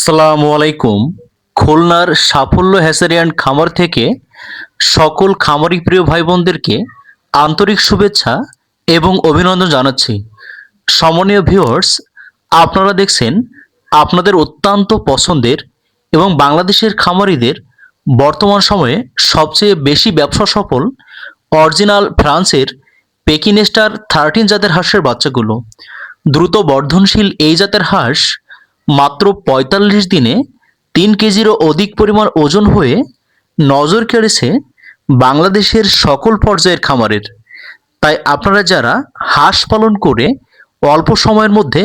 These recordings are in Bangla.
আসসালামু আলাইকুম। খুলনার সাফল্য হ্যাচারি অ্যান্ড খামার থেকে সকল খামারি প্রিয় ভাই বোনদেরকে আন্তরিক শুভেচ্ছা এবং অভিনন্দন জানাচ্ছি। সম্মানীয় ভিউয়ার্স, আপনারা দেখছেন আপনাদের অত্যন্ত পছন্দের এবং বাংলাদেশের খামারিদের বর্তমান সময়ে সবচেয়ে বেশি ব্যবসা সফল অরিজিনাল ফ্রান্সের পেকিনেস্টার 13 জাতের হাঁসের বাচ্চাগুলো। দ্রুত বর্ধনশীল এই জাতের হাঁস মাত্র ৪৫ দিনে ৩ কেজিরও অধিক পরিমাণ ওজন হয়ে নজর কেড়েছে বাংলাদেশের সকল পর্যায়ের খামারের। তাই আপনারা যারা হাঁস পালন করে অল্প সময়ের মধ্যে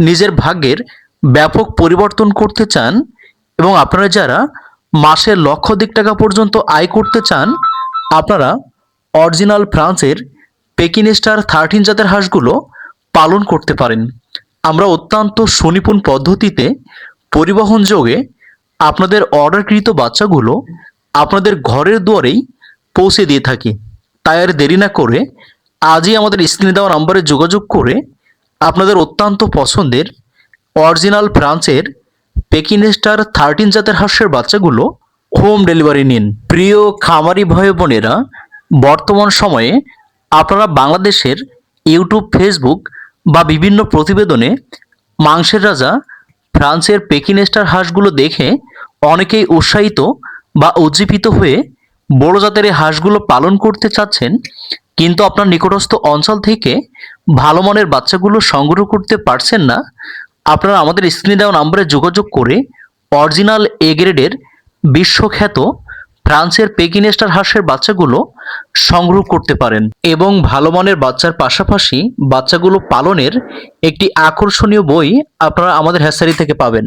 নিজের ভাগ্যের ব্যাপক পরিবর্তন করতে চান এবং আপনারা যারা মাসে লক্ষাধিক টাকা পর্যন্ত আয় করতে চান, আপনারা অরিজিনাল ফ্রান্সের পেকিনেস্টার 13 জাতের হাঁসগুলো পালন করতে পারেন। আমরা অত্যন্ত সুনিপুণ পদ্ধতিতে পরিবহন যোগে আপনাদের অর্ডারকৃত বাচ্চাগুলো আপনাদের ঘরের দুয়ারেই পৌঁছে দিয়ে থাকি। তাই আর দেরি না করে আজই আমাদের স্ক্রিনে দেওয়া নম্বরে যোগাযোগ করে আপনাদের অত্যন্ত পছন্দের অরিজিনাল ফ্রান্সের পেকিনেস্টার 13 জাতের হাঁসের বাচ্চাগুলো হোম ডেলিভারি নিন। প্রিয় খামারি ভাই বোনেরা, বর্তমান সময়ে আপনারা বাংলাদেশের ইউটিউব, ফেসবুক বা বিভিন্ন প্রতিবেদনে মাংসের রাজা ফ্রান্সের পেকিনেস্টার হাঁসগুলো দেখে অনেকেই উৎসাহিত বা উজ্জীবিত হয়ে বড় জাতের এই হাঁসগুলো পালন করতে চাচ্ছেন, কিন্তু আপনার নিকটস্থ অঞ্চল থেকে ভালো মানের বাচ্চাগুলো সংগ্রহ করতে পারছেন না। আপনারা আমাদের স্ক্রিনে দেওয়া নম্বরে যোগাযোগ করে অরিজিনাল এ গ্রেডের বিশ্বখ্যাত ফ্রান্সের পেকিনেস্টার হাঁসের বাচ্চাগুলো সংগ্রহ করতে পারেন এবং ভালো মানের বাচ্চার পাশাপাশি বাচ্চাগুলো পালনের একটি আকর্ষণীয় বই আপনারা আমাদের হ্যাচারি থেকে পাবেন।